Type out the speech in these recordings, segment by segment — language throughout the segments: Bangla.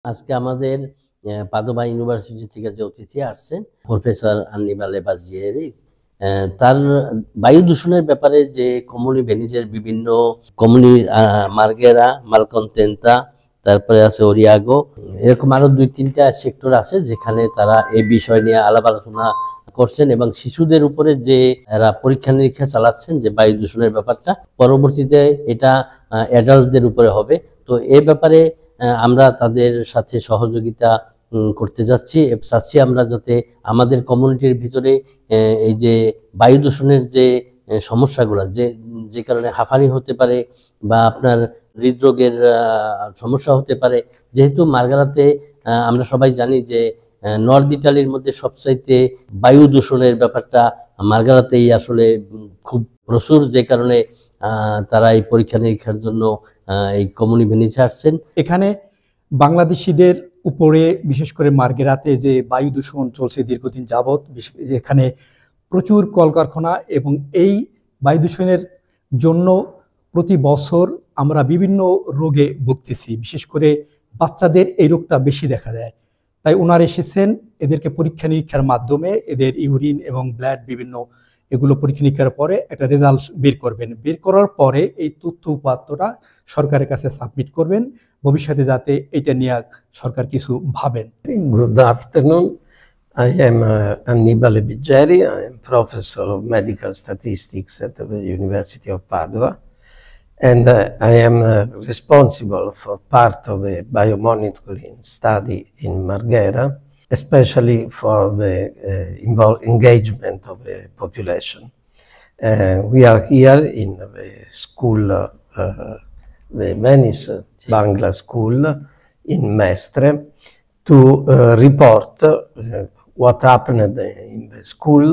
আজকে আমাদের পাদোভা ইউনিভার্সিটি থেকে যে অতিথি আসছেন প্রফেসর আন্নিবালে বাজিয়েরি, তার বায়ু দূষণের ব্যাপারে যে কমুনি ভেনিসের বিভিন্ন কমুনি মার্গেরা, মালকন্তেন্তা, তারপরে আছে ওরিয়াগো, এরকম আরো 2-3টা সেক্টর আছে যেখানে তারা এই বিষয় নিয়ে আলাপ আলোচনা করছেন এবং শিশুদের উপরে যে এরা পরীক্ষা নিরীক্ষা চালাচ্ছেন যে বায়ু দূষণের ব্যাপারটা, পরবর্তীতে এটা অ্যাডাল্টদের উপরে হবে। তো এই ব্যাপারে আমরা তাদের সাথে সহযোগিতা করতে চাচ্ছি আমরা যাতে আমাদের কমিউনিটির ভিতরে এই যে বায়ু দূষণের যে সমস্যাগুলো যে কারণে হাঁফানি হতে পারে বা আপনার হৃদরোগের সমস্যা হতে পারে, যেহেতু মার্গারাতে আমরা সবাই জানি যে নর্থ ইটালির মধ্যে সবচাইতে বায়ু দূষণের ব্যাপারটা মার্গারাতেই আসলে খুব প্রচুর, যে কারণে তারা এই পরীক্ষা নিরীক্ষার জন্য এই কমিউনি ভেনিসে আসছেন। এখানে বাংলাদেশিদের উপরে বিশেষ করে মার্গেরাতে যে বায়ু দূষণ চলছে দীর্ঘদিন যাবৎ, এখানে প্রচুর কলকারখানা এবং এই বায়ু দূষণের জন্য প্রতি বছর আমরা বিভিন্ন রোগে ভুগতেছি। বিশেষ করে বাচ্চাদের এই রোগটা বেশি দেখা দেয়। তাই ওনারা এসেছেন এদেরকে পরীক্ষা নিরীক্ষার মাধ্যমে এদের ইউরিন এবং ব্লাড বিভিন্ন এগুলো পরীক্ষা নিরীক্ষার পরে একটা রেজাল্ট বের করবেন। বের করার পরে এই তথ্য উপাত্তটা সরকারের কাছে সাবমিট করবেন, ভবিষ্যতে যাতে এটা নিয়ে সরকার কিছু ভাবেন। Good afternoon. I am Annibale Biggeri. I am professor of medical statistics at the University of Padua, and I am responsible for part of a biomonitoring study in Marghera, especially for the engagement of the population. We are here in the school, the Venice Bangla School in Mestre, to report what happened in the school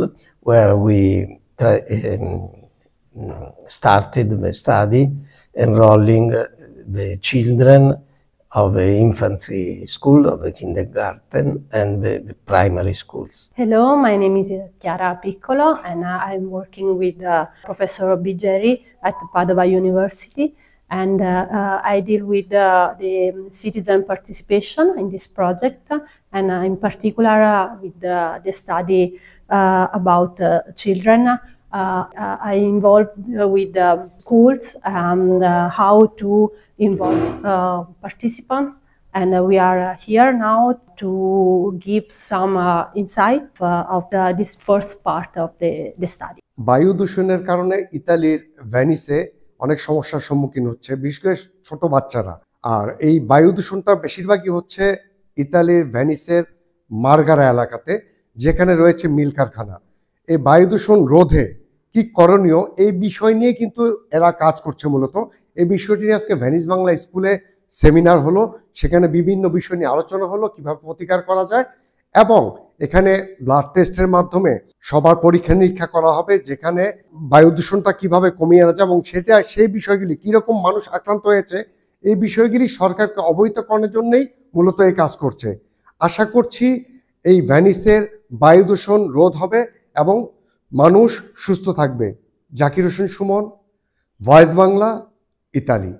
where we started the study enrolling the children of the infantry school, of the kindergarten, and the primary schools. Hello, my name is Chiara Piccolo, and I'm working with Professor Biggeri at Padova University, and I deal with the citizen participation in this project, and in particular with the study about children. I involved with schools and how to involve participants, and we are here now to give some insight of this first part of the study. বায়ু দূষণের কারণে ইতালির ভেনিসে অনেক সমস্যার সম্মুখীন হচ্ছে, বিশেষ করে ছোট বাচ্চারা। আর এই বায়ু দূষণটা বেশিরভাগই হচ্ছে ইতালির ভেনিসের মার্গারা এলাকাতে, যেখানে রয়েছে মিল কারখানা। এই বায়ু দূষণ রোধে কি করণীয়, এই বিষয় নিয়ে কিন্তু এরা কাজ করছে। মূলত এই বিষয়টি নিয়ে আজকে ভেনিস বাংলা স্কুলে সেমিনার হলো, সেখানে বিভিন্ন বিষয় নিয়ে আলোচনা হলো কিভাবে প্রতিকার করা যায়, এবং এখানে ব্লাড টেস্টের মাধ্যমে সবার পরীক্ষা নিরীক্ষা করা হবে, যেখানে বায়ু দূষণটা কিভাবে কমিয়ে আনা যায় এবং সেই বিষয়গুলি কীরকম মানুষ আক্রান্ত হয়েছে এই বিষয়গুলি সরকারকে অবহিত করার জন্যই মূলত এই কাজ করছে। আশা করছি এই ভেনিসের বায়ু দূষণ রোধ হবে এবং মানুষ সুস্থ থাকবে। Zakir Hossain Suman, voice Bangla, Italy.